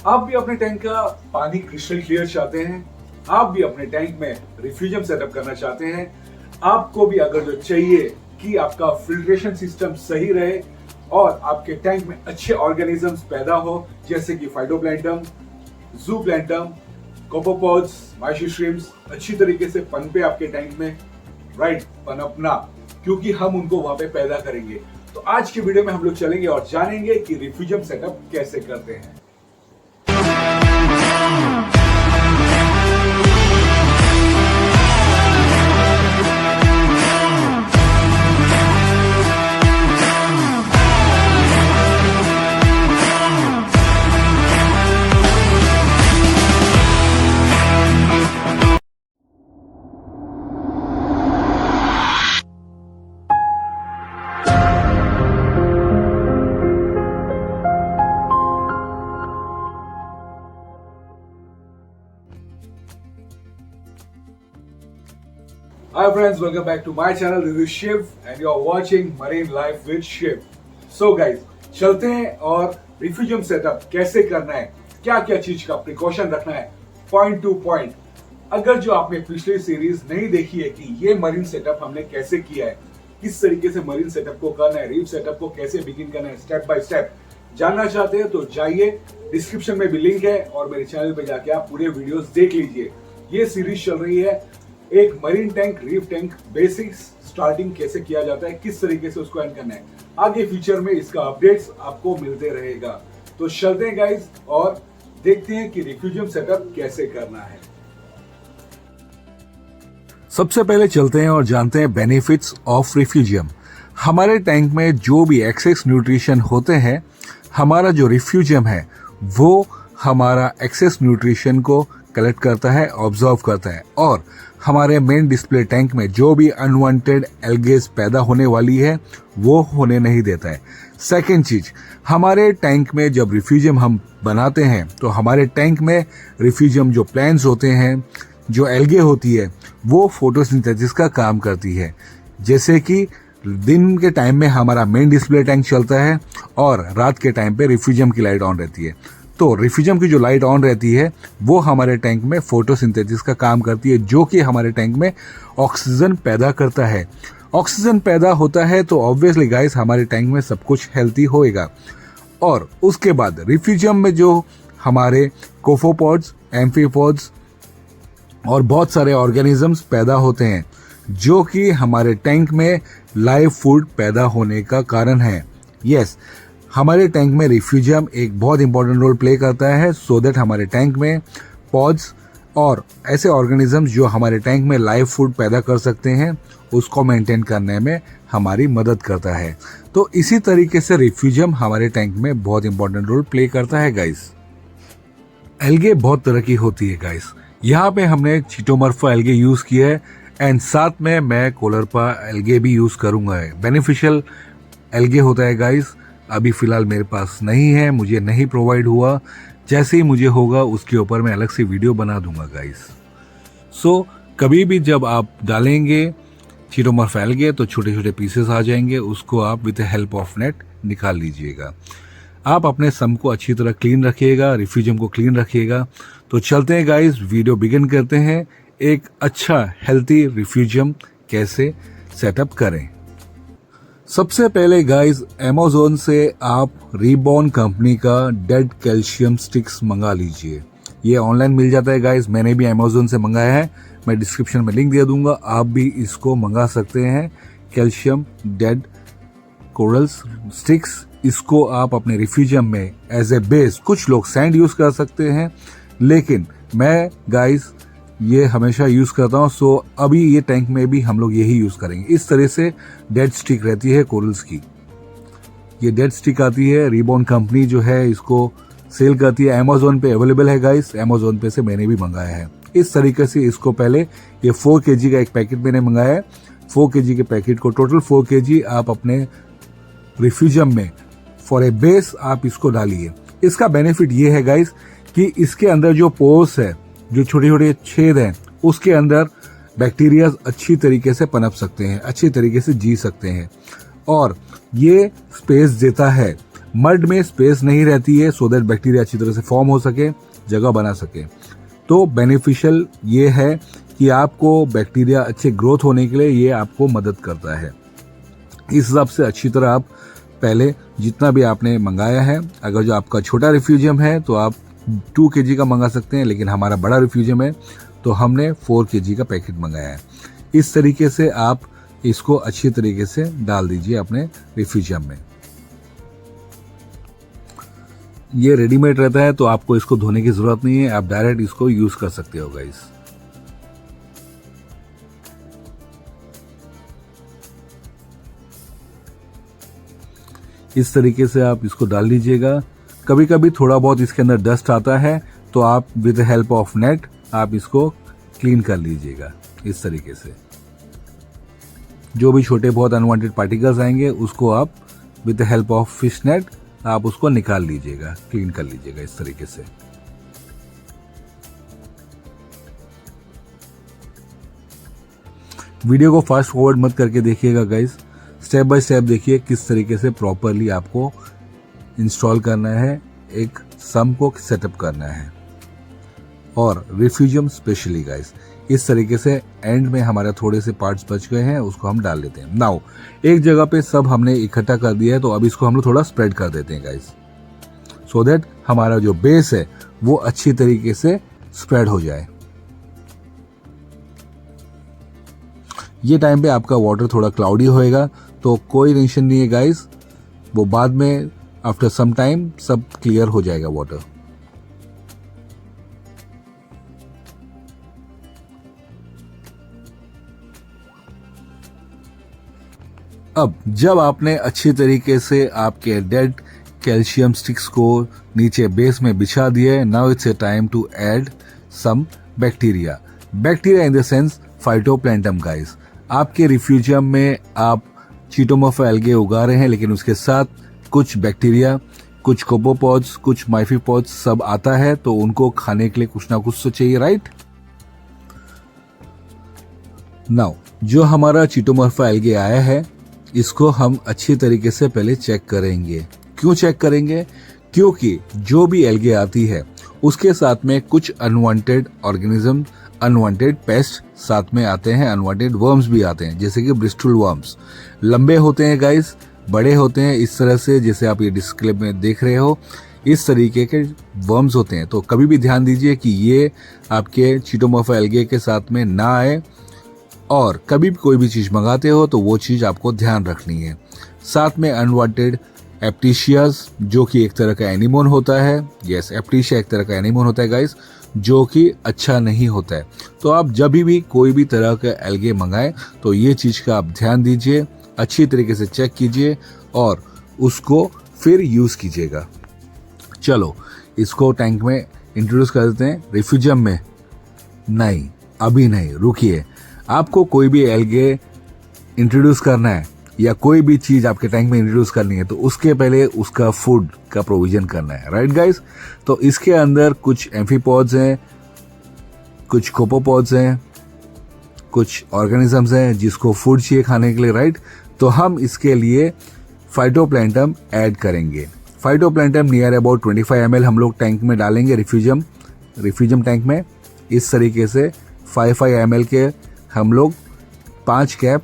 आप भी अपने टैंक का पानी क्रिस्टल क्लियर चाहते हैं, आप भी अपने टैंक में रिफ्यूजियम सेटअप करना चाहते हैं, आपको भी अगर जो चाहिए कि आपका फिल्ट्रेशन सिस्टम सही रहे और आपके टैंक में अच्छे ऑर्गेनिजम्स पैदा हो, जैसे कि फाइटोप्लैंटम, जूप्लैंटम, कोपोपॉड्स, माइक्रोश्रिम्स अच्छी तरीके से पनपे आपके टैंक में, राइट, पनपना, क्योंकि हम उनको वहां पे पैदा करेंगे। तो आज की वीडियो में हम लोग चलेंगे और जानेंगे कि रिफ्यूजियम सेटअप कैसे करते हैं। Hi friends, welcome back to my channel. This is Shiv and you are watching Marine Life with Shiv. So guys, चलते हैं और रिफ्यूजियम सेटअप कैसे करना है, क्या क्या चीज का प्रिकॉशन रखना है, पॉइंट टू पॉइंट। अगर जो आपने पिछली सीरीज नहीं देखी है कि ये मरीन सेटअप हमने कैसे किया है, किस तरीके से मरीन सेटअप को करना है, रीफ सेटअप को कैसे बिगिन करना है, स्टेप बाय स्टेप जानना चाहते हैं तो जाइए, डिस्क्रिप्शन में भी लिंक है और मेरे चैनल पे जाके आप पूरे वीडियोस देख लीजिए। ये सीरीज चल रही है एक marine tank, reef tank basics starting कैसे किया जाता है, किस तरीके से उसको एंड करना है। आगे फ्यूचर में इसका अपडेट्स आपको मिलते रहेगा। तो चलते हैं गाइस और देखते हैं कि रिफ्यूजियम सेटअप कैसे करना है। सबसे पहले चलते हैं और जानते हैं बेनिफिट्स ऑफ रिफ्यूजियम। हमारे टैंक में जो भी एक्सेस न्यूट्रिशन होते हैं, हमारा जो रिफ्यूजियम है वो हमारा एक्सेस न्यूट्रिशन को कलेक्ट करता है, ऑब्जर्व करता है और हमारे मेन डिस्प्ले टैंक में जो भी अनवांटेड एल्गेस पैदा होने वाली है वो होने नहीं देता है। सेकेंड चीज, हमारे टैंक में जब रिफ्यूजियम हम बनाते हैं तो हमारे टैंक में रिफ्यूजियम जो प्लांट्स होते हैं, जो एल्गे होती है, वो फोटोसिंथेसिस का काम करती है। जैसे कि दिन के टाइम में हमारा मेन डिस्प्ले टैंक चलता है और रात के टाइम पे रिफ्यूजियम की लाइट ऑन रहती है। तो रिफ्यूजियम की जो लाइट ऑन रहती है वो हमारे टैंक में फोटोसिंथेसिस का काम करती है, जो कि हमारे टैंक में ऑक्सीजन पैदा करता है। ऑक्सीजन पैदा होता है तो ऑब्वियसली गाइस हमारे टैंक में सब कुछ हेल्थी होएगा। और उसके बाद रिफ्यूजियम में जो हमारे कोफोपॉड्स, एम्फीपॉड्स और बहुत सारे ऑर्गेनिजम्स पैदा होते हैं, जो कि हमारे टैंक में लाइव फूड पैदा होने का कारण है। यस, हमारे टैंक में रिफ्यूजियम एक बहुत इंपॉर्टेंट रोल प्ले करता है, सो दैट हमारे टैंक में पॉड्स और ऐसे ऑर्गेनिजम्स जो हमारे टैंक में लाइव फूड पैदा कर सकते हैं उसको मेंटेन करने में हमारी मदद करता है। तो इसी तरीके से रिफ्यूजियम हमारे टैंक में बहुत इंपॉर्टेंट रोल प्ले करता है गाइस। एल्गे बहुत तरह की होती है गाइस। यहाँ पे हमने चिटोमर्फा एल्गे यूज किया है एंड साथ में मैं कोलरपा एल्गे भी यूज करूंगा। बेनिफिशियल एल्गे होता है गाइस, अभी फिलहाल मेरे पास नहीं है, मुझे नहीं प्रोवाइड हुआ। जैसे ही मुझे होगा उसके ऊपर मैं अलग से वीडियो बना दूंगा गाइस। सो कभी भी जब आप डालेंगे चिटोमर्फा एल्गे तो छोटे छोटे पीसेस आ जाएंगे, उसको आप विद हेल्प ऑफ नेट निकाल लीजिएगा। आप अपने सम को अच्छी तरह क्लीन रखिएगा, रिफ्यूजियम को क्लीन रखिएगा। तो चलते हैं गाइस, वीडियो बिगिन करते हैं। एक अच्छा हेल्थी रिफ्यूजियम कैसे सेटअप करें। सबसे पहले गाइस, अमेज़न से आप रीबॉर्न कंपनी का डेड कैल्शियम स्टिक्स मंगा लीजिए। ये ऑनलाइन मिल जाता है गाइस, मैंने भी अमेज़न से मंगाया है, मैं डिस्क्रिप्शन में लिंक दे दूंगा, आप भी इसको मंगा सकते हैं। कैल्शियम डेड कोरल स्टिक्स, इसको आप अपने रिफ्यूजियम में एज ए बेस, कुछ लोग सैंड यूज कर सकते हैं, लेकिन मैं गाइस ये हमेशा यूज करता हूँ। सो अभी ये टैंक में भी हम लोग यही यूज करेंगे। इस तरह से डेड स्टिक रहती है कोरल्स की, ये डेड स्टिक आती है। रीबॉर्न कंपनी जो है इसको सेल करती है, अमेज़न पे अवेलेबल है गाइस, अमेज़न पे से मैंने भी मंगाया है। इस तरीके से इसको पहले ये 4 kg का एक पैकेट मैंने मंगाया है। 4 kg के पैकेट को टोटल 4 kg आप अपने रिफ्यूजियम में फॉर ए बेस आप इसको डालिए। इसका बेनिफिट ये है गाइस कि इसके अंदर जो पोर्स है, जो छोटे छोटे छेद हैं, उसके अंदर बैक्टीरिया अच्छी तरीके से पनप सकते हैं, अच्छी तरीके से जी सकते हैं और ये स्पेस देता है मड में स्पेस नहीं रहती है सो दैट बैक्टीरिया अच्छी तरह से फॉर्म हो सके, जगह बना सके। तो बेनिफिशियल ये है कि आपको बैक्टीरिया अच्छे ग्रोथ होने के लिए ये आपको मदद करता है। इस हिसाब से अच्छी तरह आप पहले जितना भी आपने मंगाया है, अगर जो आपका छोटा रिफ्यूजियम है तो आप 2 kg का मंगा सकते हैं, लेकिन हमारा बड़ा रिफ्यूजियम है तो हमने 4 kg का पैकेट मंगाया है। इस तरीके से आप इसको अच्छी तरीके से डाल दीजिए अपने रिफ्यूजियम में। ये रेडीमेड रहता है तो आपको इसको धोने की जरूरत नहीं है, आप डायरेक्ट इसको यूज कर सकते हो गाइस। इस तरीके से आप इसको डाल लीजिएगा। कभी कभी थोड़ा बहुत इसके अंदर डस्ट आता है तो आप विद हेल्प ऑफ नेट आप इसको क्लीन कर लीजिएगा। इस तरीके से जो भी छोटे बहुत अनवांटेड पार्टिकल्स आएंगे उसको आप with help of fish net आप उसको निकाल लीजिएगा, क्लीन कर लीजिएगा इस तरीके से। वीडियो को फास्ट फॉरवर्ड मत करके देखिएगा गाइस, स्टेप बाय स्टेप देखिए किस तरीके से प्रॉपरली आपको इंस्टॉल करना है, एक सम को सेटअप करना है। और रिफ्यूजियम स्पेशली गाइस इस तरीके से एंड में हमारे थोड़े से पार्ट्स बच गए हैं, उसको हम डाल लेते हैं। नाउ एक जगह पे सब हमने इकट्ठा कर दिया है तो अब इसको हम लोग थोड़ा स्प्रेड कर देते हैं गाइस, सो दैट हमारा जो बेस है वो अच्छी तरीके से स्प्रेड हो जाए। ये टाइम पे आपका वाटर थोड़ा क्लाउडी होएगा तो कोई टेंशन नहीं है गाइस, वो बाद में आफ्टर सम टाइम सब क्लियर हो जाएगा वाटर। अब जब आपने अच्छी तरीके से आपके डेड कैल्शियम स्टिक्स को नीचे बेस में बिछा दिए, now it's a time to add some bacteria. Bacteria in the sense phytoplankton guys. आपके रिफ्यूजियम में आप चीटोमोर्फा एल्गे उगा रहे हैं, लेकिन उसके साथ कुछ बैक्टीरिया, कुछ कोपोपॉड्स, कुछ माइफीपॉड्स सब आता है, तो उनको खाने के लिए कुछ ना कुछ तो चाहिए, राइट? नाउ जो हमारा चीटोमोर्फा एल्गे आया है इसको हम अच्छी तरीके से पहले चेक करेंगे। क्यों चेक करेंगे? क्योंकि जो भी एल्गे आती है उसके साथ में कुछ अनवांटेड ऑर्गेनिज्म, अनवांटेड पेस्ट साथ में आते हैं, अनवांटेड वर्म्स भी आते हैं, जैसे कि ब्रिस्टल वर्म्स। लंबे होते हैं गाइस, बड़े होते हैं इस तरह से, जैसे आप ये डिस्प्ले में देख रहे हो, इस तरीके के वर्म्स होते हैं। तो कभी भी ध्यान दीजिए कि ये आपके चीटोमोर्फा एल्गे के साथ में ना आए, और कभी भी कोई भी चीज मंगाते हो तो वो चीज आपको ध्यान रखनी है। साथ में अनवांटेड एप्टीशियाज, जो कि एक तरह का एनिमोन होता है, यस एप्टीशिया एक तरह का एनिमोन होता है गाइस, जो कि अच्छा नहीं होता है। तो आप जब भी कोई भी तरह के एल्गे मंगाएं तो ये चीज का आप ध्यान दीजिए, अच्छी तरीके से चेक कीजिए और उसको फिर यूज कीजिएगा। चलो इसको टैंक में इंट्रोड्यूस कर देते हैं। रिफ्यूजियम में नहीं, अभी नहीं, रुकिए। आपको कोई भी एल्गे इंट्रोड्यूस करना है या कोई भी चीज आपके टैंक में इंट्रोड्यूस करनी है तो उसके पहले उसका फूड का प्रोविजन करना है, राइट गाइस? तो इसके अंदर कुछ एम्फीपॉड्स हैं, कुछ कोपोपॉड्स हैं, कुछ ऑर्गेनिजम्स हैं जिसको फूड चाहिए खाने के लिए, राइट? तो हम इसके लिए फाइटोप्लैंटम ऐड करेंगे। फाइटोप्लैंटम नियर अबाउट 25 ml हम लोग टैंक में डालेंगे, रिफ्यूजियम टैंक में। इस तरीके से 5 ml के हम लोग 5 कैप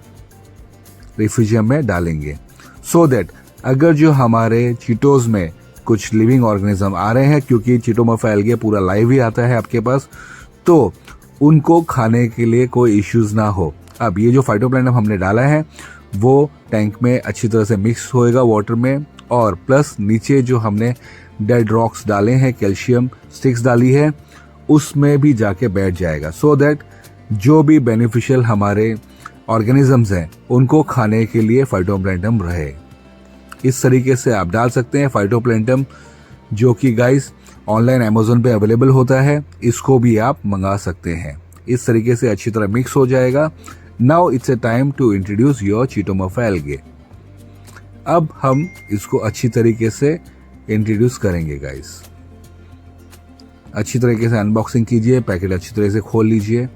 रिफ्यूजियम में डालेंगे, सो दैट अगर जो हमारे चीटोज में कुछ लिविंग ऑर्गेनिज्म आ रहे हैं, क्योंकि चीटोमोर्फा एल्गे पूरा लाइव ही आता है आपके पास, तो उनको खाने के लिए कोई इश्यूज ना हो। अब ये जो फाइटोप्लैंटम हमने डाला है वो टैंक में अच्छी तरह से मिक्स होएगा वाटर में, और प्लस नीचे जो हमने डेड रॉक्स डाले हैं, कैल्शियम स्टिक्स डाली है, उसमें भी जाके बैठ जाएगा, सो दैट जो भी बेनिफिशियल हमारे ऑर्गेनिजम्स हैं उनको खाने के लिए फाइटोप्लैंटम रहे। इस तरीके से आप डाल सकते हैं फाइटोप्लैंटम, जो कि गाइस ऑनलाइन अमेज़न पे अवेलेबल होता है, इसको भी आप मंगा सकते हैं। इस तरीके से अच्छी तरह मिक्स हो जाएगा। Now it's a time to introduce your chaetomorpha algae. अब हम इसको अच्छी तरीके से इंट्रोड्यूस करेंगे गाइस। अच्छी तरीके से अनबॉक्सिंग कीजिए, पैकेट अच्छी तरह से खोल लीजिए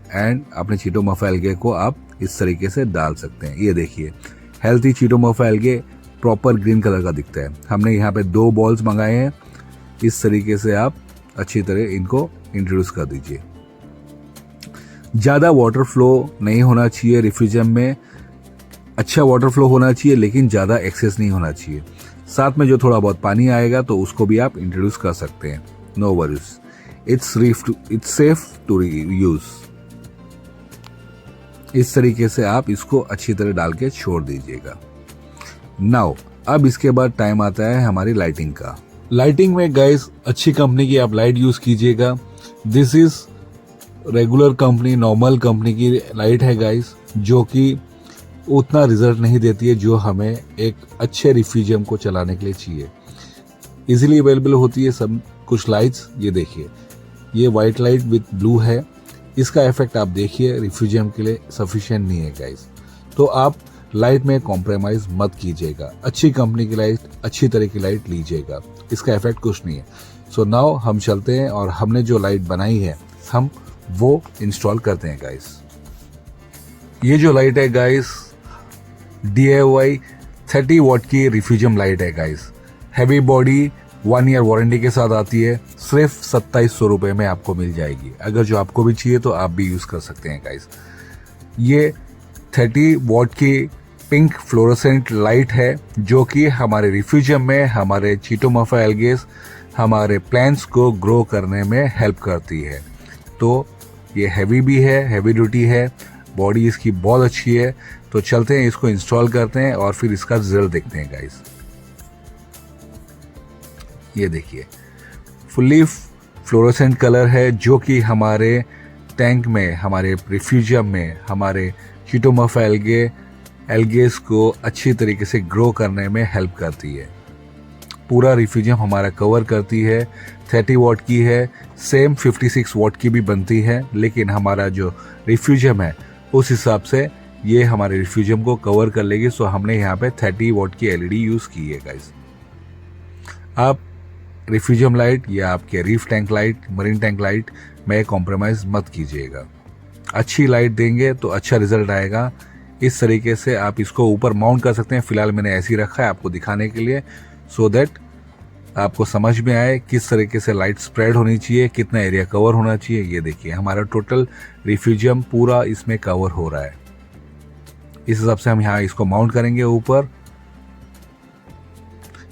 एंड अपने चीटोमोर्फा एल्गे को आप इस तरीके से डाल सकते हैं। ये देखिए, healthy chaetomorpha algae proper green colour का दिखता है। हमने यहाँ पे 2 बॉल्स मंगाए हैं। इस तरीके से आप अच्छी तरह इनको इंट्रोड्यूस कर दीजिए। ज़्यादा वाटर फ्लो नहीं होना चाहिए रिफ्यूजियम में, अच्छा वाटर फ्लो होना चाहिए लेकिन ज़्यादा एक्सेस नहीं होना चाहिए। साथ में जो थोड़ा बहुत पानी आएगा तो उसको भी आप इंट्रोड्यूस कर सकते हैं, no worries. It's safe to use. इस तरीके से आप इसको अच्छी तरह डाल के छोड़ दीजिएगा। नाउ अब इसके बाद टाइम आता है हमारी लाइटिंग का। लाइटिंग में गाइस अच्छी कंपनी की आप लाइट यूज कीजिएगा। This is regular company, normal company की लाइट है गाइस, जो कि उतना रिजल्ट नहीं देती है जो हमें एक अच्छे रिफ्यूजियम को चलाने के लिए चाहिए। इजीली अवेलेबल होती है सब कुछ लाइट्स। ये देखिए, ये वाइट लाइट विथ ब्लू है। इसका इफेक्ट आप देखिए रिफ्यूजियम के लिए सफिशिएंट नहीं है गाइस। तो आप लाइट में कॉम्प्रोमाइज मत कीजिएगा। अच्छी कंपनी की लाइट, अच्छी तरह की लाइट लीजिएगा, इसका इफेक्ट कुछ नहीं है। सो नाउ हम चलते हैं और हमने जो लाइट बनाई है हम वो इंस्टॉल करते हैं गाइस। ये जो लाइट है गाइस DIY 30 वॉट की रिफ्यूजियम लाइट है guys. Heavy body, 1 year warranty के साथ आती है। सिर्फ 2700 रुपये में आपको मिल जाएगी। अगर जो आपको भी चाहिए तो आप भी यूज कर सकते हैं गाइस। ये 30 वॉट की पिंक फ्लोरोसेंट लाइट है जो कि हमारे रिफ्यूजियम में हमारे चिटोमोफा एल्गेस, हमारे प्लांट्स को ग्रो करने में हेल्प करती है। तो ये हैवी भी है, हैवी ड्यूटी है, बॉडी इसकी बहुत अच्छी है। तो चलते हैं, इसको इंस्टॉल करते हैं और फिर इसका रिजल्ट देखते हैं गाइस। ये देखिए, फुल्ली फ्लोरोसेंट कलर है जो कि हमारे टैंक में, हमारे रिफ्यूजियम में, हमारे चिटोमोफा एल्गेस को अच्छी तरीके से ग्रो करने में हेल्प करती है। पूरा रिफ्यूजियम हमारा कवर करती है। 30 वॉट की है, सेम 56 वॉट की भी बनती है, लेकिन हमारा जो रिफ्यूजियम है उस हिसाब से ये हमारे रिफ्यूजियम को कवर कर लेगी। सो हमने यहाँ पे 30 वॉट की LED यूज की है गाइस। आप रिफ्यूजियम लाइट या आपके reef tank light, marine tank light में कॉम्प्रोमाइज मत कीजिएगा। अच्छी लाइट देंगे तो अच्छा रिजल्ट आएगा। इस तरीके से आप इसको ऊपर माउंट कर सकते हैं। फिलहाल मैंने ऐसे ही रखा है आपको दिखाने के लिए, सो दैट आपको समझ में आए किस तरीके से लाइट स्प्रेड होनी चाहिए, कितना एरिया कवर होना चाहिए। ये देखिए, हमारा टोटल रिफ्यूजियम पूरा इसमें कवर हो रहा है। इस हिसाब से हम यहाँ इसको माउंट करेंगे ऊपर।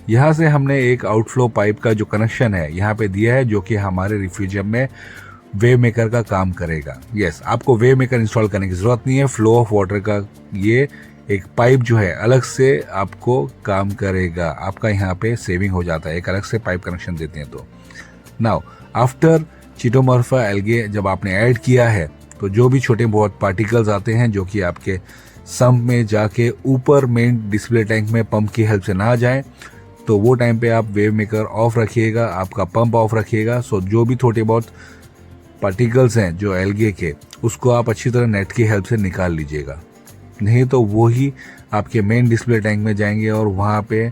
यहाँ से हमने एक आउटफ्लो पाइप का जो कनेक्शन है यहाँ पे दिया है, जो कि हमारे रिफ्यूजियम में वेव मेकर का काम करेगा। यस, आपको वेव मेकर इंस्टॉल करने की जरूरत नहीं है। फ्लो ऑफ वाटर का ये एक पाइप जो है अलग से आपको काम करेगा। आपका यहाँ पे सेविंग हो जाता है, एक अलग से पाइप कनेक्शन देते हैं। तो नाउ आफ्टर चिटोमोर्फा एल्गे जब आपने ऐड किया है तो जो भी छोटे बहुत पार्टिकल्स आते हैं जो कि आपके सम्प में जाके ऊपर मेन डिस्प्ले टैंक में पंप की हेल्प से ना जाए, तो वो टाइम पे आप वेव मेकर ऑफ रखिएगा, आपका पंप ऑफ रखिएगा। सो जो भी थोड़े बहुत पार्टिकल्स हैं जो एल्गे के, उसको आप अच्छी तरह नेट की हेल्प से निकाल लीजिएगा, नहीं तो वो ही आपके मेन डिस्प्ले टैंक में जाएंगे और वहाँ पे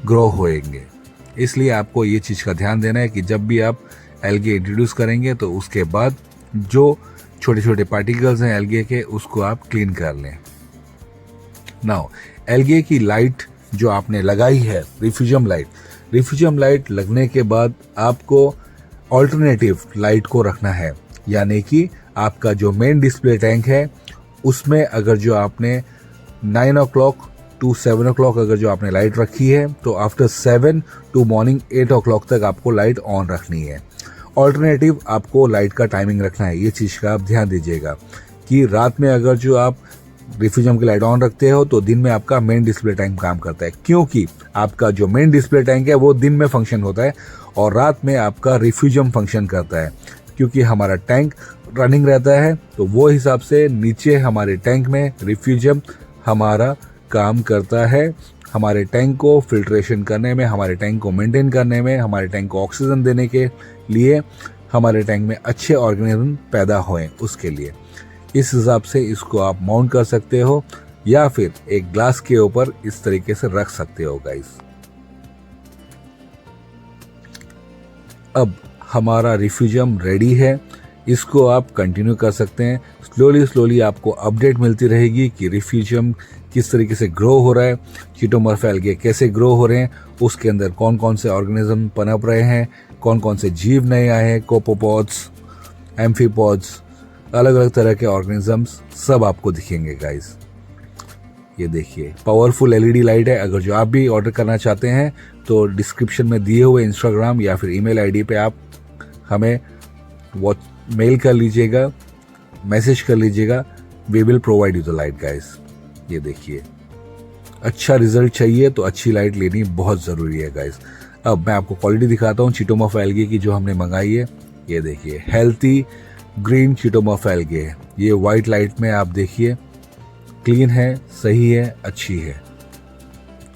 ग्रो होएंगे। इसलिए आपको ये चीज़ का ध्यान देना है कि जब भी आप एल्गे इंट्रोड्यूस करेंगे तो उसके बाद जो छोटे छोटे पार्टिकल्स हैं एल्गे के, उसको आप क्लीन कर लें। नाउ एल्गे की लाइट जो आपने लगाई है, रिफ्यूजियम लाइट लगने के बाद आपको ऑल्टरनेटिव लाइट को रखना है। यानी कि आपका जो मेन डिस्प्ले टैंक है उसमें अगर जो आपने 9 o'clock to 7 o'clock अगर जो आपने लाइट रखी है, तो आफ्टर 7 to मॉर्निंग 8 o'clock तक आपको लाइट ऑन रखनी है। ऑल्टरनेटिव आपको लाइट का टाइमिंग रखना है। ये चीज़ का आप ध्यान दीजिएगा कि रात में अगर जो आप रिफ्यूजियम की लाइट ऑन रखते हो तो दिन में आपका मेन डिस्प्ले टैंक काम करता है, क्योंकि आपका जो मेन डिस्प्ले टैंक है वो दिन में फंक्शन होता है और रात में आपका रिफ्यूजियम फंक्शन करता है। क्योंकि हमारा टैंक रनिंग रहता है तो वो हिसाब से नीचे हमारे टैंक में रिफ्यूजियम हमारा काम करता है, हमारे टैंक को फिल्ट्रेशन करने में, हमारे टैंक को मेंटेन करने में, हमारे टैंक को ऑक्सीजन देने के लिए, हमारे टैंक में अच्छे ऑर्गेनिज्म पैदा होएं उसके लिए। इस हिसाब से इसको आप माउंट कर सकते हो या फिर एक ग्लास के ऊपर इस तरीके से रख सकते हो गाइस। अब हमारा रिफ्यूजियम रेडी है, इसको आप कंटिन्यू कर सकते हैं। स्लोली आपको अपडेट मिलती रहेगी कि रिफ्यूजियम किस तरीके से ग्रो हो रहा है, चीटोमॉर्फ एल्गे कैसे ग्रो हो रहे हैं, उसके अंदर कौन कौन से ऑर्गेनिज्म पनप रहे हैं, कौन कौन से जीव नए आए हैं, कोपोपॉड्स, एम्फीपॉड्स, अलग अलग तरह के ऑर्गेनिजम्स सब आपको दिखेंगे गाइस। ये देखिए पावरफुल एलईडी लाइट है। अगर जो आप भी ऑर्डर करना चाहते हैं तो डिस्क्रिप्शन में दिए हुए इंस्टाग्राम या फिर ईमेल आईडी पे आप हमें मेल कर लीजिएगा, मैसेज कर लीजिएगा, we will provide you the light guys. ये देखिए अच्छा रिजल्ट चाहिए तो अच्छी लाइट लेनी बहुत ज़रूरी है गाइस। अब मैं आपको क्वालिटी दिखाता हूँ चीटोमॉर्फ एल्गे की जो हमने मंगाई है। ये देखिए हेल्थी ग्रीन चीटोमॉर्फ एल्गे है। ये वाइट लाइट में आप देखिए क्लीन है, सही है, अच्छी है,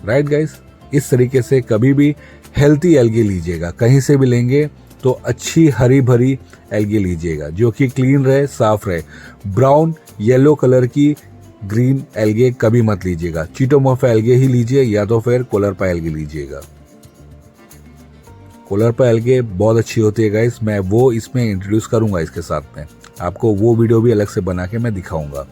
राइट गाइस। इस तरीके से कभी भी हेल्थी एल्गे लीजिएगा, कहीं से भी लेंगे तो अच्छी हरी भरी एल्गे लीजिएगा जो कि क्लीन रहे, साफ रहे। ब्राउन येलो कलर की ग्रीन एल्गे कभी मत लीजिएगा, चीटोमॉर्फ एल्गे ही लीजिए या तो फिर कोलरपा एल्गे लीजिएगा। कोलरपा एल्गे बहुत अच्छी होती है गाइस, मैं वो इसमें इंट्रोड्यूस करूंगा इसके साथ में, आपको वो वीडियो भी अलग से बना के मैं दिखाऊंगा।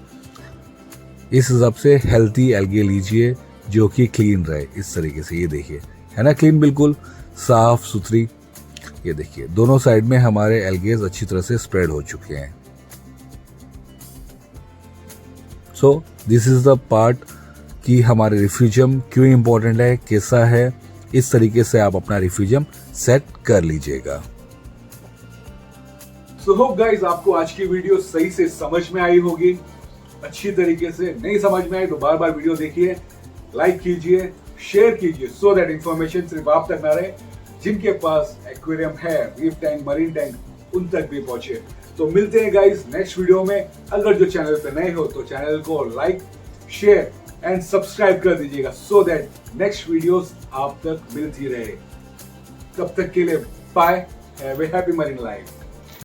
इस हिसाब से हेल्थी एल्गे लीजिए जो कि क्लीन रहे। इस तरीके से ये देखिए है ना क्लीन, बिल्कुल साफ सुथरी। ये देखिए दोनों साइड में हमारे एल्गेज अच्छी तरह से स्प्रेड हो चुके हैं। So this is the part कि हमारे रिफ्यूजियम क्यों इंपॉर्टेंट है, कैसा है। इस तरीके से आप अपना रिफ्यूजियम सेट कर लीजिएगा। सो होप गाइस आपको आज की वीडियो सही से समझ में आई होगी, अच्छी तरीके से। नहीं समझ में आई तो बार बार वीडियो देखिए, लाइक कीजिए, शेयर कीजिए, सो दैट इंफॉर्मेशन सिर्फ आप तक ना रहे, जिनके पास एक्वेरियम है, रीफ टैंक, मरीन टैंक, उन तक भी पहुंचे। तो मिलते हैं गाइस नेक्स्ट वीडियो में। अगर जो चैनल पे नए हो तो चैनल को लाइक, शेयर एंड सब्सक्राइब कर दीजिएगा सो दैट नेक्स्ट वीडियोस आप तक मिलती रहे। तब तक के लिए bye, have a happy marine life.